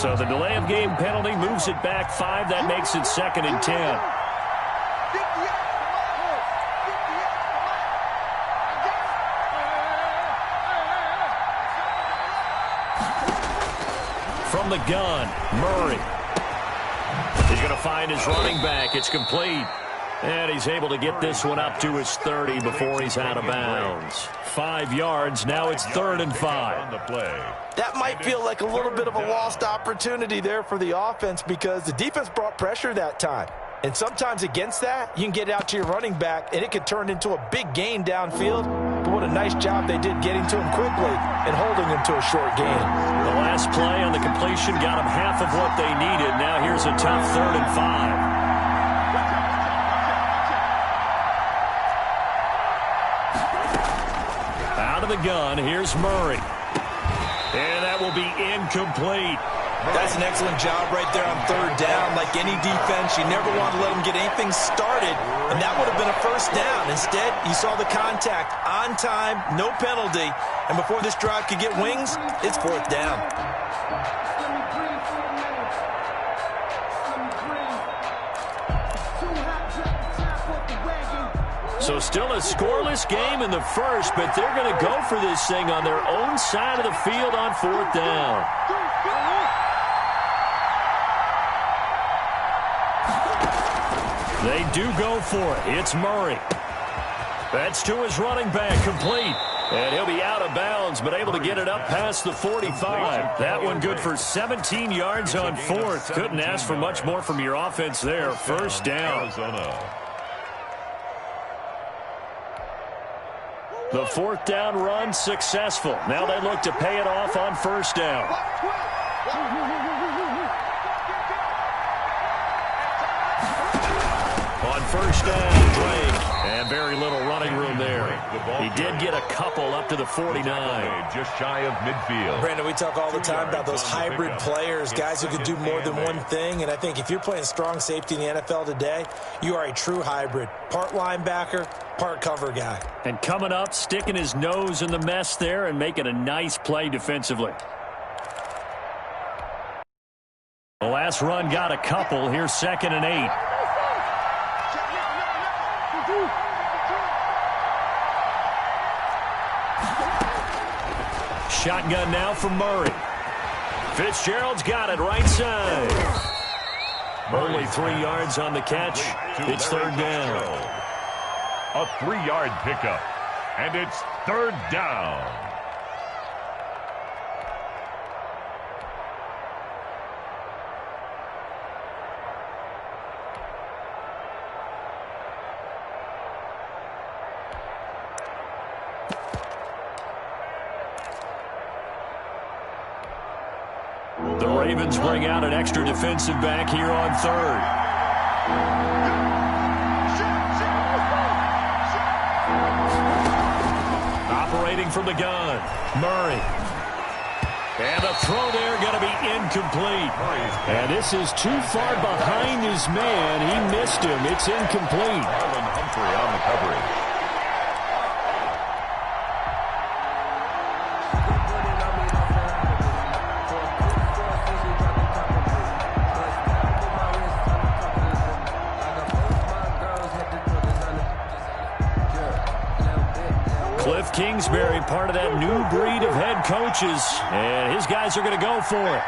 So the delay of game penalty moves it back 5. That makes it 2nd and 10. From the gun, Murray. He's going to find his running back. It's complete. And he's able to get this one up to his 30 before he's out of bounds. 5 yards. Now it's 3rd and 5. That might feel like a little bit of a lost opportunity there for the offense because the defense brought pressure that time. And sometimes against that, you can get out to your running back, and it could turn into a big gain downfield. But what a nice job they did getting to him quickly and holding him to a short gain. The last play on the completion got them half of what they needed. Now here's a tough 3rd and 5. Out of the gun, here's Murray. And that will be incomplete. That's an excellent job right there on 3rd down. Like any defense, you never want to let them get anything started, and that would have been a 1st down. Instead, you saw the contact on time, no penalty, and before this drive could get wings, it's 4th down. So still a scoreless game in the first, but they're going to go for this thing on their own side of the field on 4th down. They do go for it. It's Murray. That's to his running back, complete. And he'll be out of bounds, but able to get it up past the 45. That one good for 17 yards on 4th. Couldn't ask for much more from your offense there. 1st down. The 4th down run successful. Now they look to pay it off on 1st down. On 1st down, Drake. And very little running room there. He did get a couple up to the 49. Just shy of midfield. Brandon, we talk all the time about those hybrid players, guys who could do more than one thing. And I think if you're playing strong safety in the NFL today, you are a true hybrid. Part linebacker, part cover guy. And coming up, sticking his nose in the mess there and making a nice play defensively. The last run got a couple. Here's 2nd and 8. Shotgun now from Murray. Fitzgerald's got it right side. Only 3 yards on the catch. It's 3rd down. A 3-yard pickup. And it's 3rd down. The Ravens bring out an extra defensive back here on 3rd. Operating from the gun, Murray. And the throw there going to be incomplete. And this is too far behind his man. He missed him. It's incomplete. Marlon Humphrey on the coverage. Cliff Kingsbury, part of that new breed of head coaches, and his guys are going to go for it.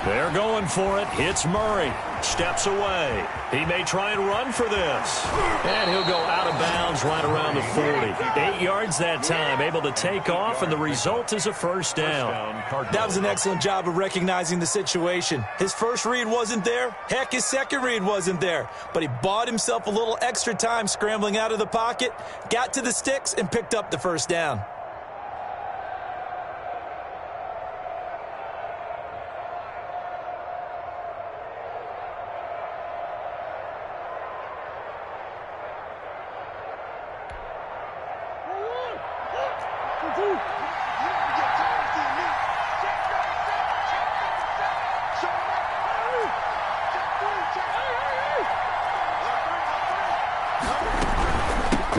They're going for it. It's Murray. Steps away. He may try and run for this. And he'll go out of bounds right around the 40. 8 yards that time, able to take off, and the result is a 1st down. That was an excellent job of recognizing the situation. His first read wasn't there. Heck, his second read wasn't there. But he bought himself a little extra time scrambling out of the pocket, got to the sticks, and picked up the 1st down.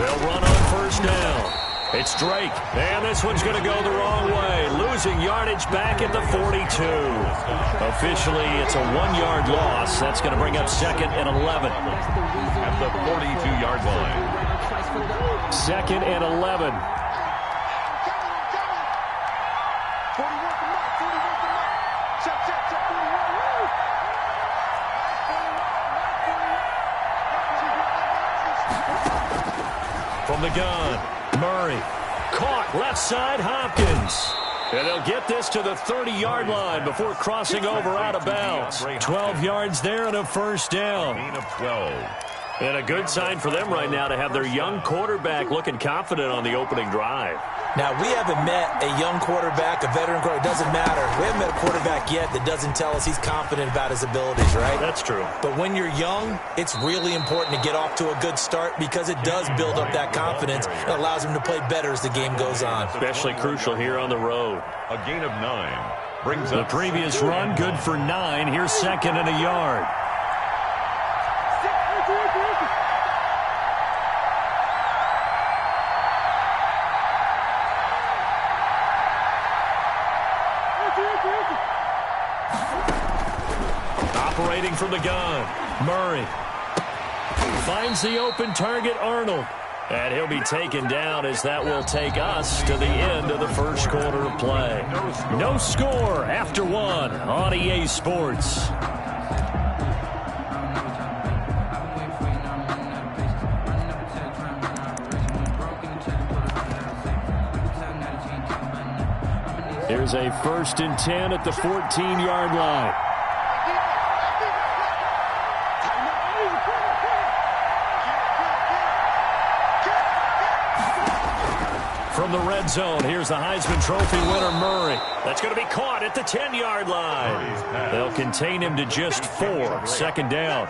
They'll run on 1st down. It's Drake, and this one's going to go the wrong way, losing yardage back at the 42. Officially, it's a 1-yard loss. That's going to bring up 2nd and 11. At the 42-yard line. 2nd and 11. From the gun, Murray. Caught left side, Hopkins. And they'll get this to the 30-yard line before crossing over out of bounds. 12 yards there and a first down. Gain of 12. And a good sign for them right now to have their young quarterback looking confident on the opening drive. Now, we haven't met a young quarterback, a veteran quarterback. It doesn't matter. We haven't met a quarterback yet that doesn't tell us he's confident about his abilities, right? That's true. But when you're young, it's really important to get off to a good start because it does build up that confidence. It allows him to play better as the game goes on. Especially crucial here on the road. A gain of 9. Brings The up previous run, good for 9. Here's 2nd and a yard. Operating from the gun, Murray finds the open target, Arnold, and he'll be taken down as that will take us to the end of the first quarter of play. No score after 1 on EA Sports. Here's a 1st and 10 at the 14-yard line. From the red zone, here's the Heisman Trophy winner, Murray. That's going to be caught at the 10-yard line. They'll contain him to just 4, 2nd down.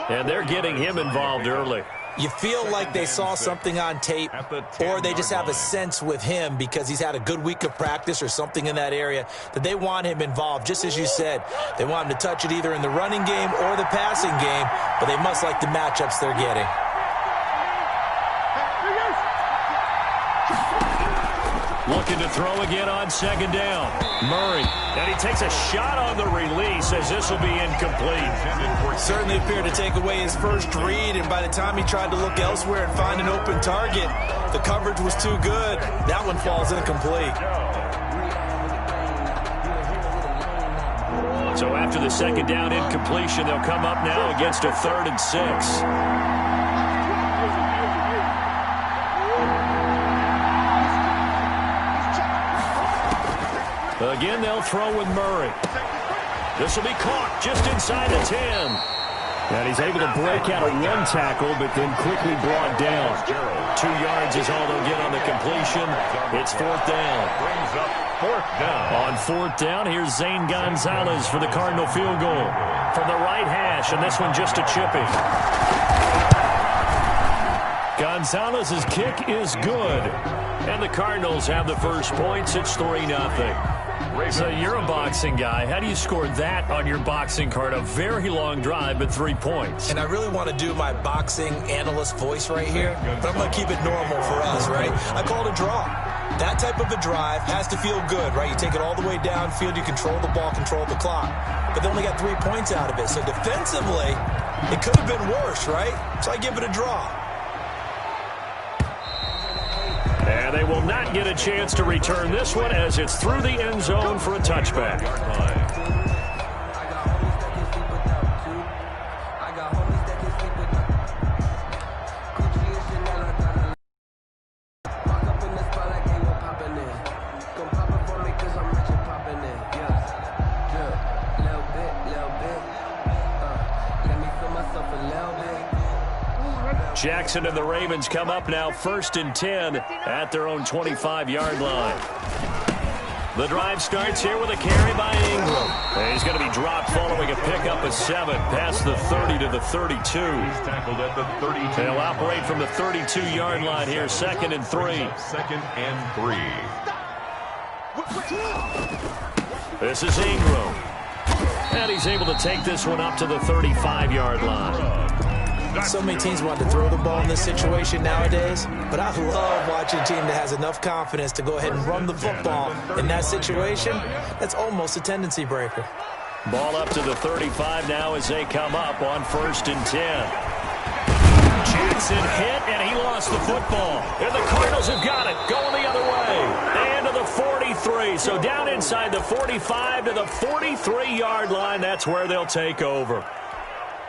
And they're getting him involved early. You feel like they saw something on tape, or they just have a sense with him because he's had a good week of practice or something in that area that they want him involved. Just as you said, they want him to touch it either in the running game or the passing game, but they must like the matchups they're getting. Looking to throw again on 2nd down. Murray, and he takes a shot on the release as this will be incomplete. Certainly appeared to take away his first read, and by the time he tried to look elsewhere and find an open target, the coverage was too good. That one falls incomplete. So after the 2nd down incompletion, they'll come up now against a 3rd and 6. Again, they'll throw with Murray. This will be caught just inside the 10. And he's able to break out of 1 tackle, but then quickly brought down. 2 yards is all they'll get on the completion. It's 4th down. brings up 4th down. On 4th down, here's Zane Gonzalez for the Cardinal field goal. From the right hash, and this one just a chippy. Gonzalez's kick is good. And the Cardinals have the first points. It's 3-0. So you're a boxing guy. How do you score that on your boxing card? A very long drive, but 3 points. And I really want to do my boxing analyst voice right here, but I'm going to keep it normal for us, right? I call it a draw. That type of a drive has to feel good, right? You take it all the way downfield, you control the ball, control the clock. But they only got 3 points out of it. So defensively, it could have been worse, right? So I give it a draw. And they will not get a chance to return this one as it's through the end zone for a touchback. Jackson and the Ravens come up now 1st and 10 at their own 25-yard line. The drive starts here with a carry by Ingram. And he's going to be dropped following a pickup of 7 past the 30 to the 32. He's tackled at the 32. They'll operate from the 32-yard line here, 2nd and 3. 2nd and 3. This is Ingram. And he's able to take this one up to the 35-yard line. So many teams want to throw the ball in this situation nowadays, but I love watching a team that has enough confidence to go ahead and run the football in that situation. That's almost a tendency breaker. Ball up to the 35 now as they come up on 1st and 10. Jackson hit, and he lost the football. And the Cardinals have got it, going the other way. And to the 43. So down inside the 45 to the 43-yard line. That's where they'll take over.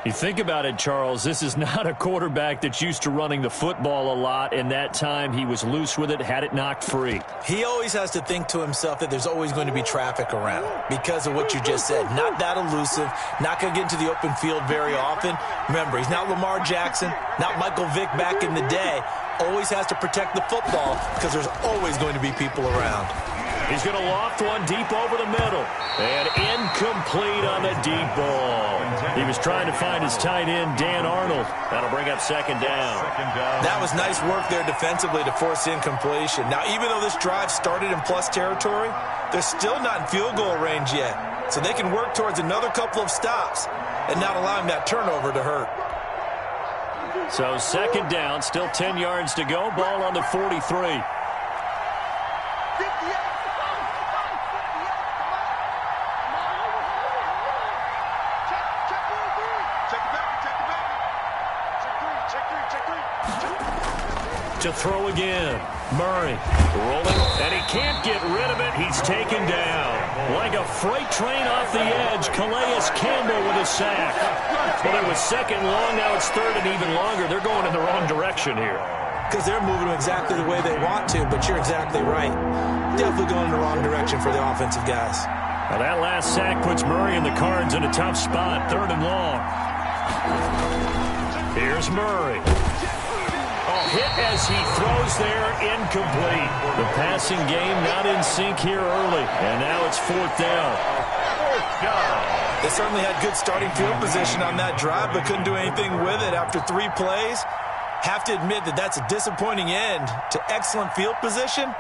You think about it, Charles, this is not a quarterback that's used to running the football a lot, and that time he was loose with it, had it knocked free. He always has to think to himself that there's always going to be traffic around because of what you just said. Not that elusive, not going to get into the open field very often. Remember, he's not Lamar Jackson, not Michael Vick back in the day. Always has to protect the football because there's always going to be people around. He's going to loft one deep over the middle. And incomplete on the deep ball. He was trying to find his tight end, Dan Arnold. That'll bring up 2nd down. That was nice work there defensively to force incompletion. Now, even though this drive started in plus territory, they're still not in field goal range yet. So they can work towards another couple of stops and not allowing that turnover to hurt. So 2nd down, still 10 yards to go. Ball on the 43. To throw again. Murray rolling, and he can't get rid of it. He's taken down. Like a freight train off the edge, Calais Campbell with a sack. Well, it was 2nd long, now it's 3rd and even longer. They're going in the wrong direction here. Because they're moving them exactly the way they want to, but you're exactly right. Definitely going in the wrong direction for the offensive guys. Now that last sack puts Murray and the Cards in a tough spot, 3rd and long. Here's Murray. Hit as he throws there, incomplete. The passing game not in sync here early, and now it's 4th down. They certainly had good starting field position on that drive, but couldn't do anything with it after 3 plays. Have to admit that that's a disappointing end to excellent field position.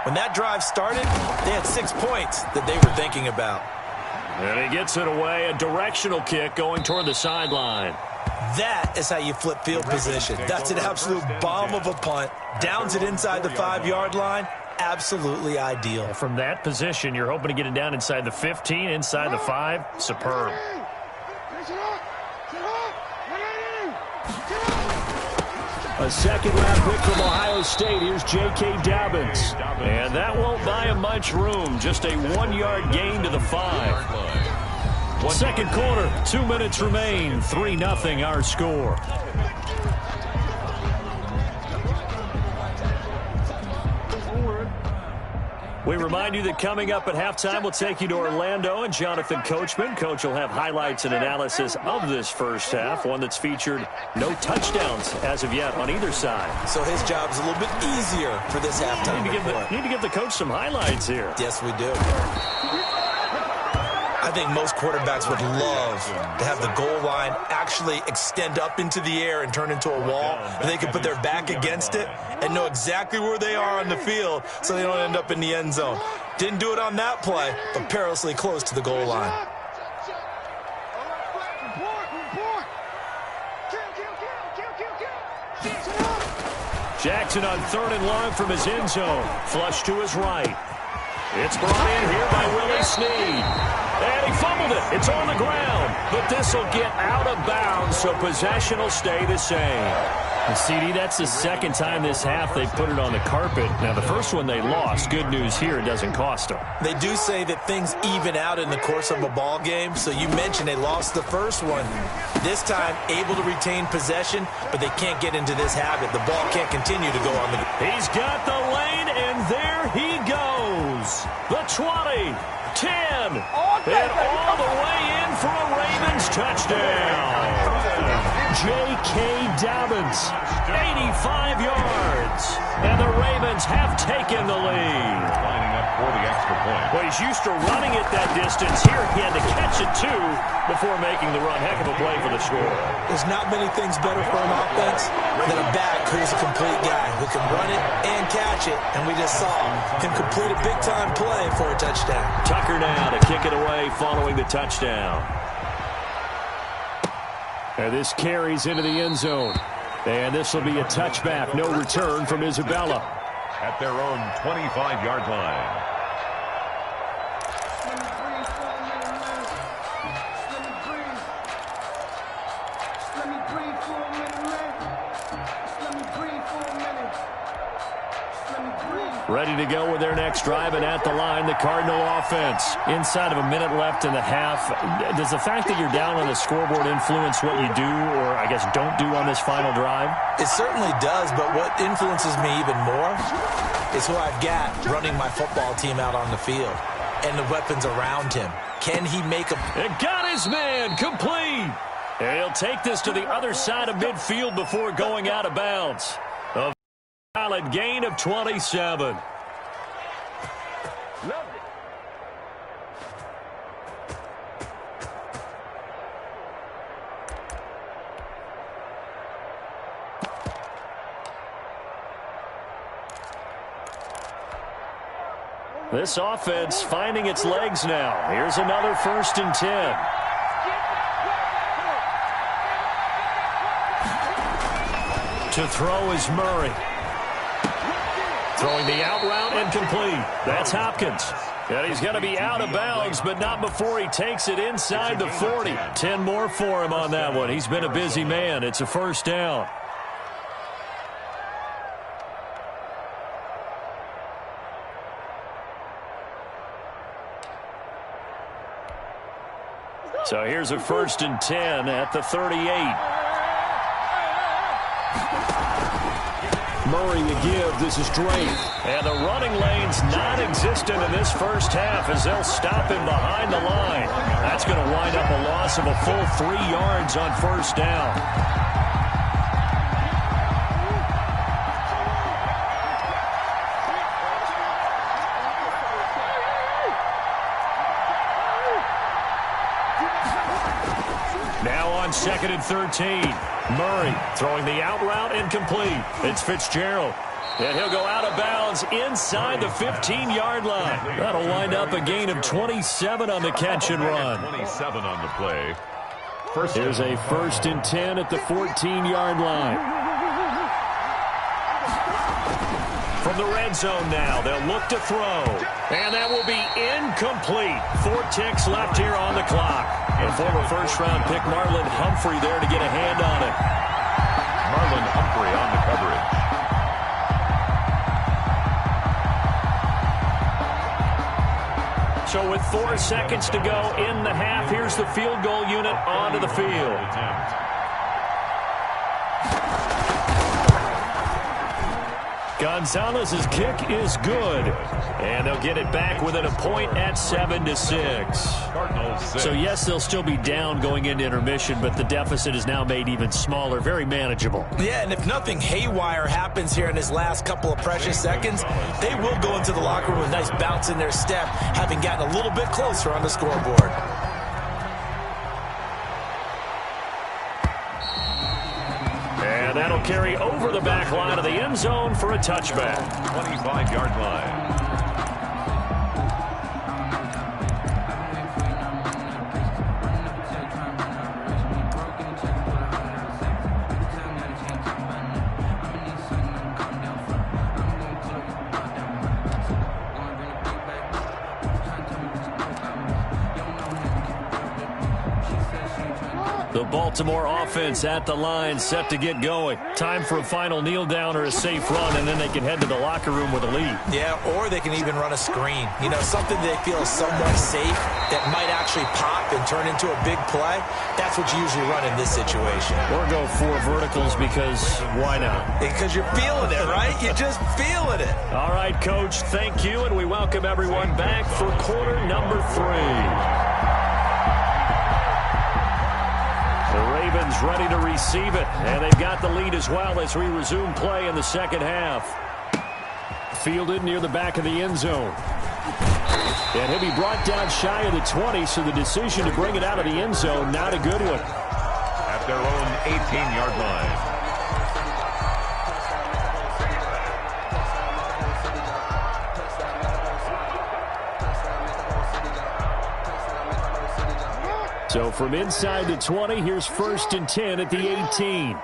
When that drive started, they had 6 points that they were thinking about. And he gets it away, a directional kick going toward the sideline. That is how you flip field position. That's an absolute bomb of a punt. Downs it inside the 5-yard line. Absolutely ideal. From that position, you're hoping to get it down inside the 15, inside the 5. Superb. A second-round pick from Ohio State. Here's J.K. Dobbins. And that won't buy him much room. Just a 1-yard gain to the 5. 2nd quarter, 2 minutes remain. 3-0 our score. We remind you that coming up at halftime, we'll take you to Orlando and Jonathan Coachman. Coach will have highlights and analysis of this first half, one that's featured no touchdowns as of yet on either side. So his job's a little bit easier for this halftime. Need to give the coach some highlights here. Yes, we do. I think most quarterbacks would love to have the goal line actually extend up into the air and turn into a wall. And they can put their back against it and know exactly where they are on the field so they don't end up in the end zone. Didn't do it on that play, but perilously close to the goal line. Jackson on 3rd and long from his end zone. Flush to his right. It's brought in here by Willie Snead. And he fumbled it. It's on the ground. But this will get out of bounds, so possession will stay the same. And CD, that's the 2nd time this half they put it on the carpet. Now, the first one they lost. Good news here, it doesn't cost them. They do say that things even out in the course of a ball game. So you mentioned they lost the first one. This time, able to retain possession, but they can't get into this habit. The ball can't continue to go on the... He's got the lane, and there he goes. The 20. 10, and all the way in for a Ravens touchdown. J.K. Dobbins, 85 yards, and the Ravens have taken the lead. Lining up for the extra point. Well, he's used to running it that distance. Here he had to catch it, too, before making the run. Heck of a play for the score. There's not many things better for an offense than a back who's a complete guy who can run it and catch it, and we just saw him complete a big-time play for a touchdown. Tucker now to kick it away following the touchdown. And this carries into the end zone. And this will be a touchback. No return from Isabella. At their own 25-yard line. Ready to go with their next drive, and at the line, the Cardinal offense. Inside of a minute left in the half, does the fact that you're down on the scoreboard influence what you do, or I guess don't do on this final drive? It certainly does, but what influences me even more is who I've got running my football team out on the field and the weapons around him. Can he make a... It got his man complete. And he'll take this to the other side of midfield before going out of bounds. A valid gain of 27. This offense finding its legs now. Here's another 1st and 10. To throw is Murray. Throwing the out route incomplete. That's Hopkins. And he's going to be out of bounds, but not before he takes it inside the 40. 10 more for him on that one. He's been a busy man. It's a 1st down. So here's a 1st and 10 at the 38. Murray to give. This is Drake. And the running lane's non-existent in this first half as they'll stop him behind the line. That's going to wind up a loss of a full 3 yards on 1st down. Now on 2nd and 13. Murray throwing the out route incomplete. It's Fitzgerald. And he'll go out of bounds inside the 15-yard line. That'll wind up a gain of 27 on the catch and run. 27 on the play. Here's a 1st and 10 at the 14-yard line. From the red zone now, they'll look to throw. And that will be incomplete. 4 ticks left here on the clock. The former 1st-round pick Marlon Humphrey there to get a hand on it. Marlon Humphrey on the coverage. So with 4 seconds to go in the half, here's the field goal unit onto the field. Gonzalez's kick is good. And they'll get it back within a point at 7-6. So yes, they'll still be down going into intermission, but the deficit is now made even smaller, very manageable. Yeah, and if nothing haywire happens here in his last couple of precious seconds, they will go into the locker room with a nice bounce in their step, having gotten a little bit closer on the scoreboard. And that'll carry over the back line of the end zone for a touchback. 25-yard line. The Baltimore offense at the line, set to get going. Time for a final kneel down or a safe run, and then they can head to the locker room with a lead. Yeah, or they can even run a screen. You know, something they feel is somewhat safe that might actually pop and turn into a big play. That's what you usually run in this situation. Or go 4 verticals because why not? Because you're feeling it, right? You're just feeling it. All right, Coach, thank you, and we welcome everyone back for quarter number 3. The Ravens ready to receive it, and they've got the lead as well as we resume play in the second half. Fielded near the back of the end zone. And he'll be brought down shy of the 20, so the decision to bring it out of the end zone, not a good one. At their own 18-yard line. So from inside the 20, here's 1st and 10 at the 18.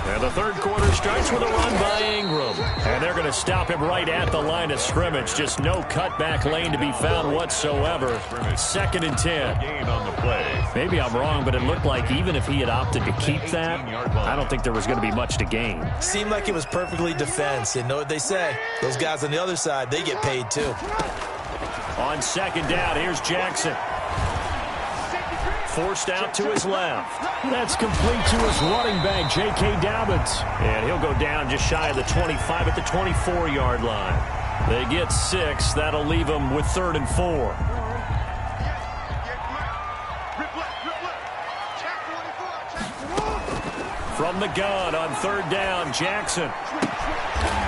And the third quarter starts with a run by Ingram. And they're going to stop him right at the line of scrimmage. Just no cutback lane to be found whatsoever. 2nd and 10. Gain on the play. Maybe I'm wrong, but it looked like even if he had opted to keep that, I don't think there was going to be much to gain. Seemed like it was perfectly defense. And know what they say? Those guys on the other side, they get paid too. On 2nd down, here's Jackson. Forced out to his left. That's complete to his running back, J.K. Dobbins. And he'll go down just shy of the 25 at the 24-yard line. They get 6. That'll leave them with 3rd and 4. From the gun on 3rd down, Jackson.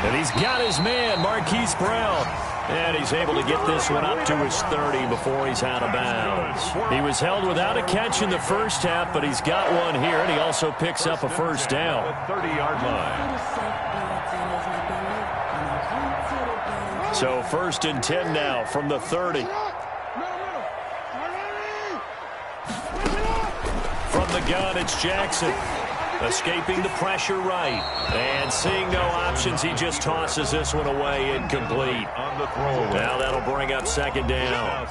And he's got his man, Marquise Brown. And he's able to get this one up to his 30 before he's out of bounds. He was held without a catch in the first half, but he's got one here, and he also picks up a 1st down. 30-yard line. So 1st and 10 now from the 30. From the gun, it's Jackson. Escaping the pressure right. And seeing no options, he just tosses this one away, incomplete. On the throw. Now that'll bring up 2nd down.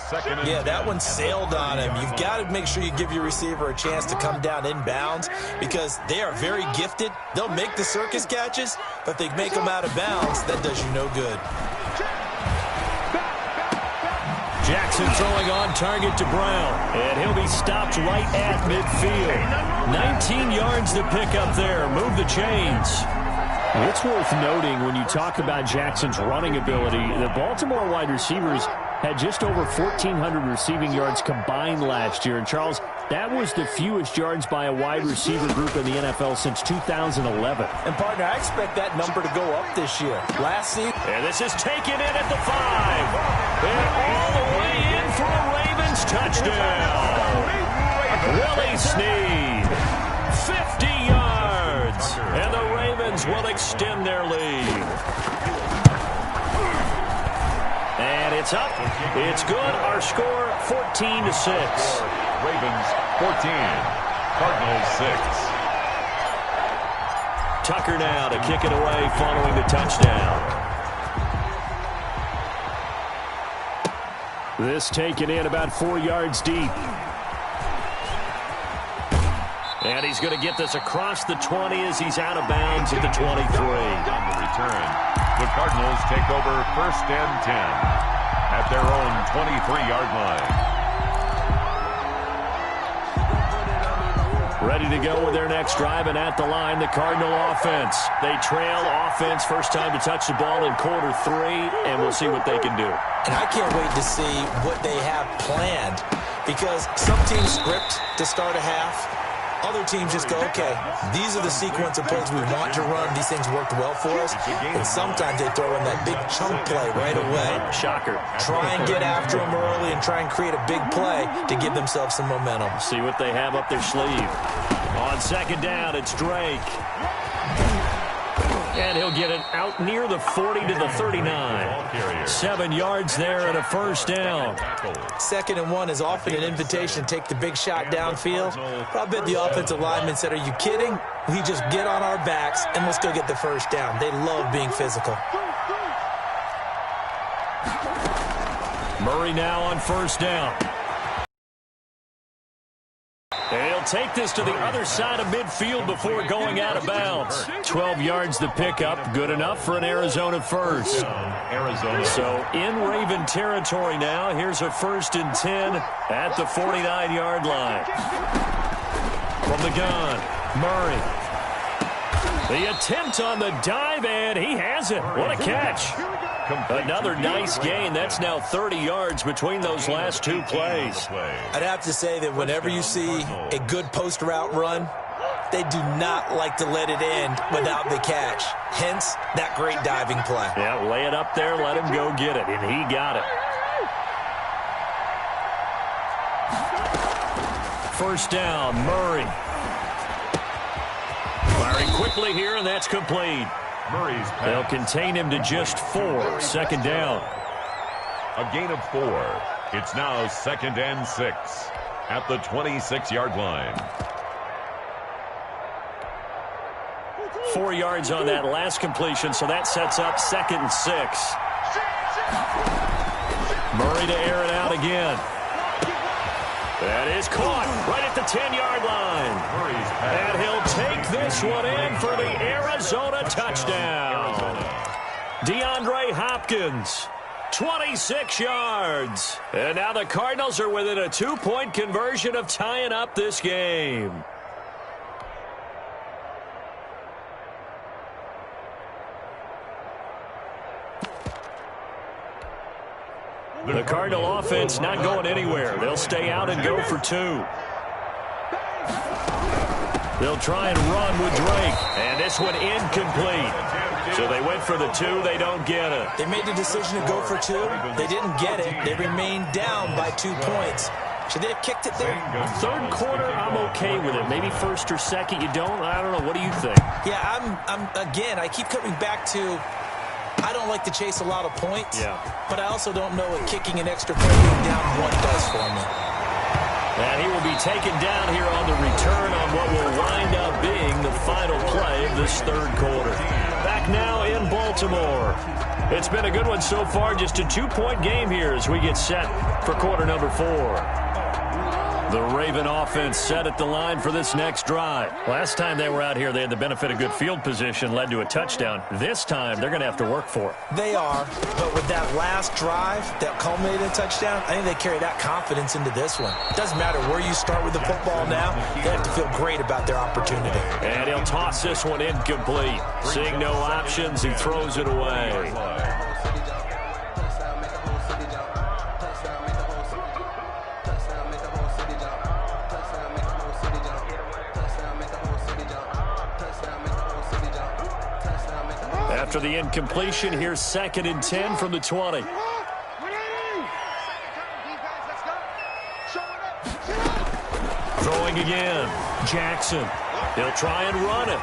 Yeah, that one sailed on him. You've got to make sure you give your receiver a chance to come down inbounds because they are very gifted. They'll make the circus catches, but if they make them out of bounds, that does you no good. Jackson throwing on target to Brown, and he'll be stopped right at midfield. 19 yards to pick up there. Move the chains. It's worth noting when you talk about Jackson's running ability, the Baltimore wide receivers had just over 1,400 receiving yards combined last year. And, Charles, that was the fewest yards by a wide receiver group in the NFL since 2011. And, partner, I expect that number to go up this year. Last season. And this is taken in at the 5. And all the way in for a Ravens touchdown. Willie Snead, 50 yards. And the Ravens will extend their lead. And it's up. It's good. Our score, 14-6. Ravens 14, Cardinals 6. Tucker now to kick it away following the touchdown. This taken in about 4 yards deep. And he's going to get this across the 20 as he's out of bounds at the 23. On the return, the Cardinals take over 1st and 10 at their own 23-yard line. Ready to go with their next drive, and at the line, the Cardinal offense. They trail offense, first time to touch the ball in quarter 3, and we'll see what they can do. And I can't wait to see what they have planned because some teams script to start a half. Other teams just go, okay, these are the sequence of plays we want to run. These things worked well for us. And sometimes they throw in that big chunk play right away. Shocker. Try and get after them early and try and create a big play to give themselves some momentum. See what they have up their sleeve. On 2nd down, it's Drake. And he'll get it out near the 40 to the 39. 7 yards there and a 1st down. 2nd and 1 is often an invitation to take the big shot downfield. I bet the offensive lineman said, are you kidding? We just get on our backs and let's go get the 1st down. They love being physical. Murray now on 1st down. He'll take this to the other side of midfield before going out of bounds. 12 yards to pick up, good enough for an Arizona 1st. Arizona. So in Raven territory now, here's a 1st and 10 at the 49-yard line. From the gun, Murray. The attempt on the dive, and he has it. What a catch. Another nice gain. That's now 30 yards between those last 2 plays. I'd have to say that whenever you see a good post route run, they do not like to let it end without the catch. Hence, that great diving play. Yeah, lay it up there, let him go get it, and he got it. 1st down, Murray. Firing quickly here, and that's complete. Murray's pass. They'll contain him to just 4. 2nd down. A gain of 4. It's now 2nd and 6 at the 26-yard line. 4 yards on that last completion, so that sets up 2nd and 6. Murray to air it out again. That is caught right at the 10-yard line. And he'll take this one in for the Arizona touchdown. DeAndre Hopkins, 26 yards. And now the Cardinals are within a 2-point conversion of tying up this game. The Cardinal offense not going anywhere. They'll stay out and go for 2. They'll try and run with Drake. And this one incomplete. So they went for the 2. They don't get it. They made the decision to go for 2. They didn't get it. They remained down by 2 points. Should they have kicked it there? Third quarter, I'm okay with it. Maybe first or second, you don't. I don't know. What do you think? Yeah, again, I keep coming back to I don't like to chase a lot of points, but I also don't know what kicking an extra point being down 1 does for me. And he will be taken down here on the return on what will wind up being the final play of this third quarter. Back now in Baltimore. It's been a good one so far, just a 2-point game here as we get set for quarter number 4. The Raven offense set at the line for this next drive. Last time they were out here, they had the benefit of good field position, led to a touchdown. This time, they're going to have to work for it. They are, but with that last drive that culminated in a touchdown, I think they carry that confidence into this one. It doesn't matter where you start with the football now. They have to feel great about their opportunity. And he'll toss this one incomplete. Seeing no options, he throws it away. After the incompletion, here's 2nd and 10 from the 20. Throwing again. Jackson. He'll try and run it.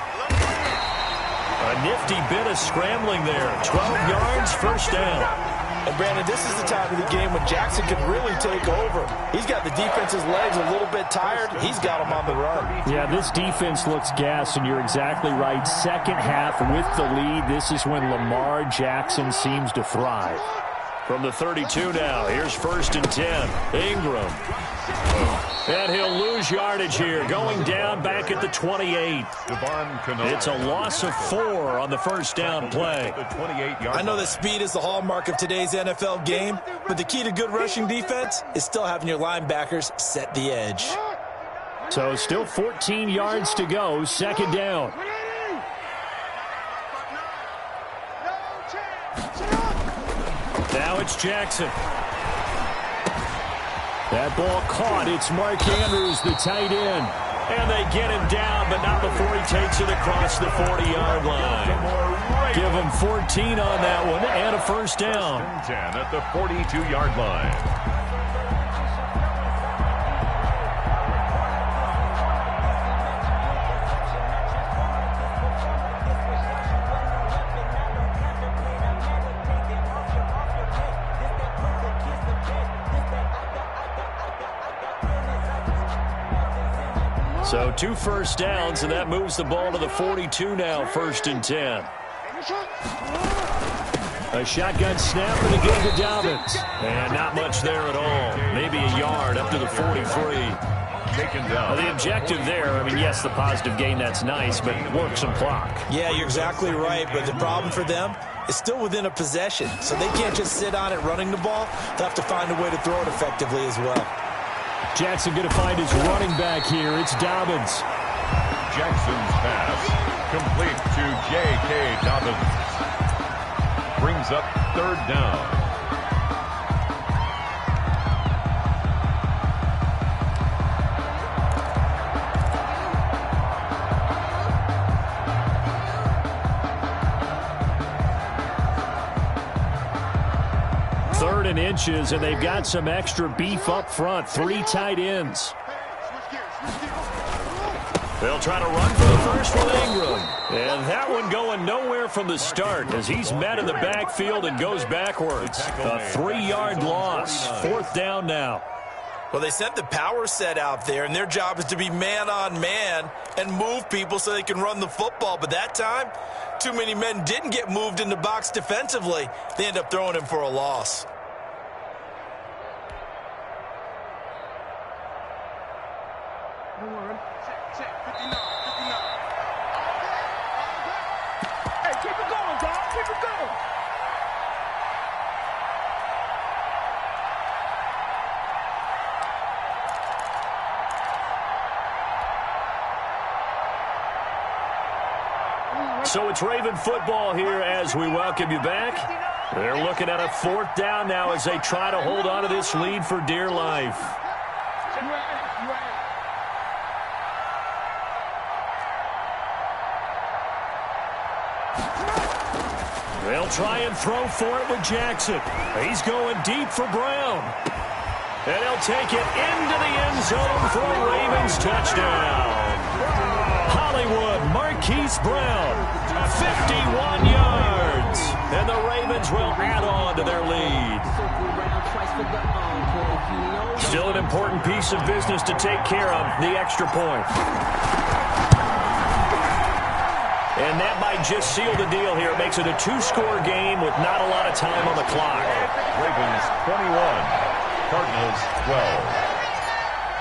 A nifty bit of scrambling there. 12 yards, first down. And Brandon, this is the time of the game when Jackson can really take over. He's got the defense's legs a little bit tired. He's got them on the run. Yeah, this defense looks gassed, and you're exactly right. Second half with the lead, this is when Lamar Jackson seems to thrive. From the 32 now, here's 1st and 10. Ingram. And he'll lose yardage here, going down back at the 28. It's a loss of 4 on the first down play. I know that speed is the hallmark of today's NFL game, but the key to good rushing defense is still having your linebackers set the edge. So still 14 yards to go, 2nd down. Now it's Jackson. That ball caught. It's Mark Andrews, the tight end. And they get him down, but not before he takes it across the 40-yard line. Give him 14 on that one and a first down. 10 at the 42-yard line. So 2 first downs, and that moves the ball to the 42 now, 1st and 10. A shotgun snap and a give to Dobbins. And not much there at all. Maybe a yard up to the 43. Taken down. The objective there, I mean, yes, the positive gain, that's nice, but work some clock. Yeah, you're exactly right, but the problem for them is still within a possession, so they can't just sit on it running the ball. They'll have to find a way to throw it effectively as well. Jackson going to find his running back here. It's Dobbins. Jackson's pass complete to J.K. Dobbins. Brings up 3rd down. Inches, and they've got some extra beef up front. 3 tight ends. They'll try to run for the first with Ingram. And that one going nowhere from the start as he's met in the backfield and goes backwards. A 3-yard loss. 4th down now. Well, they sent the power set out there, and their job is to be man-on-man and move people so they can run the football. But that time, too many men didn't get moved in the box defensively. They end up throwing him for a loss. Hey, keep it going, dog. Keep it going. So it's Raven football here as we welcome you back. They're looking at a 4th down now as they try to hold on to this lead for dear life. They'll try and throw for it with Jackson. He's going deep for Brown. And he'll take it into the end zone for a Ravens touchdown. Hollywood Marquise Brown, 51 yards. And the Ravens will add on to their lead. Still an important piece of business to take care of, the extra point. And that might just seal the deal here. It makes it a 2-score game with not a lot of time on the clock. Ravens 21, Cardinals 12.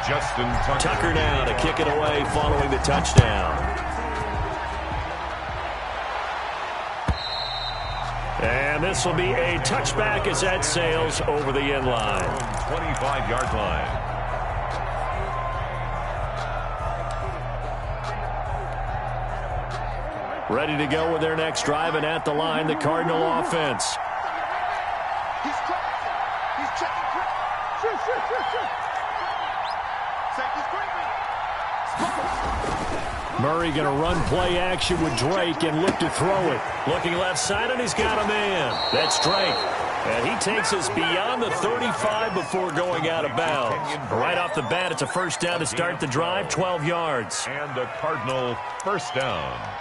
Justin Tucker now to kick it away following the touchdown. And this will be a touchback as that sails over the end line. 25-yard line. Ready to go with their next drive, and at the line, the Cardinal offense. He's crossing. He's checking. Murray going to run play action with Drake and look to throw it. Looking left side, and he's got a man. That's Drake. And he takes us beyond the 35 before going out of bounds. Right off the bat, it's a 1st down to start the drive, 12 yards. And a Cardinal 1st down.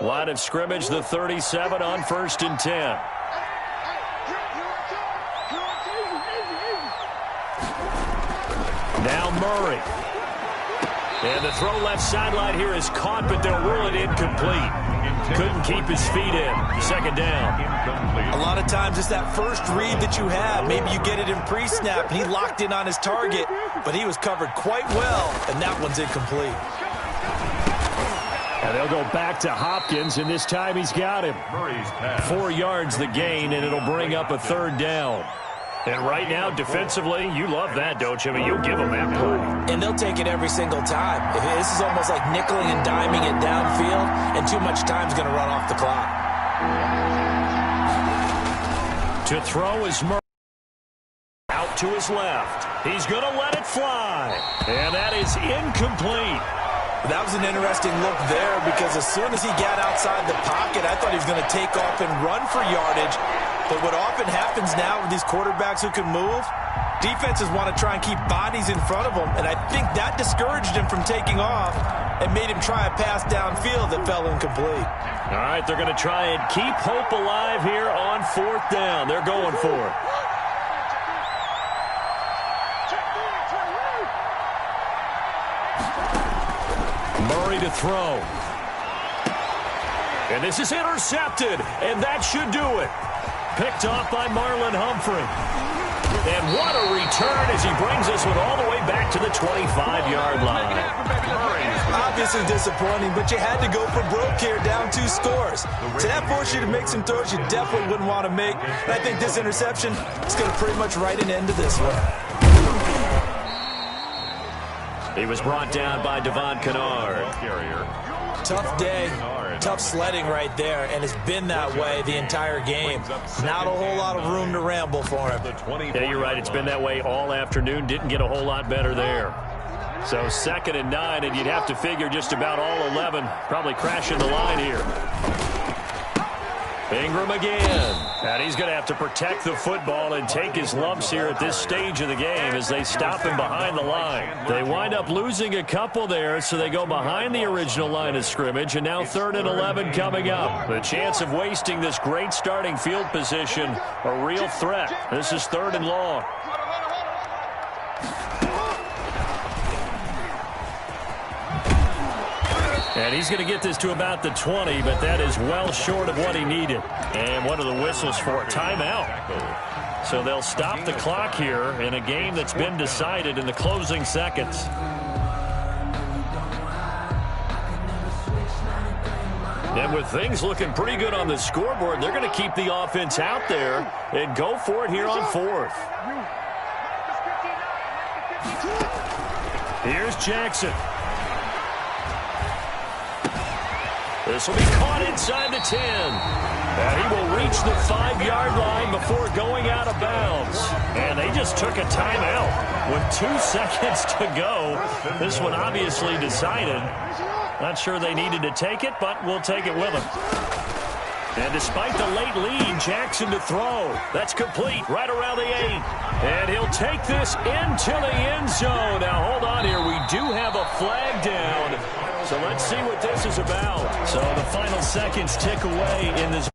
Line of scrimmage, the 37 on 1st and 10. Now Murray. And the throw left sideline here is caught, but they'll rule it incomplete. Couldn't keep his feet in. 2nd down. A lot of times it's that first read that you have. Maybe you get it in pre-snap. He locked in on his target, but he was covered quite well, and that one's incomplete. And they'll go back to Hopkins, and this time he's got him. 4 yards the gain, and it'll bring up a 3rd down. And right now, defensively, you love that, don't you? I mean, you'll give them that play. And they'll take it every single time. This is almost like nickeling and diming it downfield, and too much time's going to run off the clock. To throw is Murray. Out to his left. He's going to let it fly. And that is incomplete. That was an interesting look there because as soon as he got outside the pocket, I thought he was going to take off and run for yardage. But what often happens now with these quarterbacks who can move, defenses want to try and keep bodies in front of them, and I think that discouraged him from taking off and made him try a pass downfield that fell incomplete. All right, they're going to try and keep hope alive here on 4th down. They're going for it. Murray to throw. And this is intercepted, and that should do it. Picked off by Marlon Humphrey. And what a return as he brings us all the way back to the 25-yard line. Obviously disappointing, but you had to go for broke here, down 2 scores. So that forced you to make some throws you definitely wouldn't want to make. And I think this interception is going to pretty much write an end to this one. He was brought down by Devon Kennard. Tough day, tough sledding right there, and it's been that way the entire game. Not a whole lot of room to ramble for him. Yeah, you're right. It's been that way all afternoon. Didn't get a whole lot better there. So 2nd and 9, and you'd have to figure just about all 11 probably crashing the line here. Ingram again. And he's going to have to protect the football and take his lumps here at this stage of the game as they stop him behind the line. They wind up losing a couple there, so they go behind the original line of scrimmage, and now 3rd and 11 coming up. The chance of wasting this great starting field position, a real threat. This is 3rd and long. And he's going to get this to about the 20, but that is well short of what he needed. And what are the whistles for? Timeout. So they'll stop the clock here in a game that's been decided in the closing seconds. And with things looking pretty good on the scoreboard, they're going to keep the offense out there and go for it here on 4th. Here's Jackson. This will be caught inside the 10. And he will reach the 5-yard line before going out of bounds. And they just took a timeout with 2 seconds to go. This one obviously decided. Not sure they needed to take it, but we'll take it with them. And despite the late lead, Jackson to throw. That's complete right around the 8. And he'll take this into the end zone. Now, hold on here. We do have a flag down. So let's see what this is about. So the final seconds tick away in this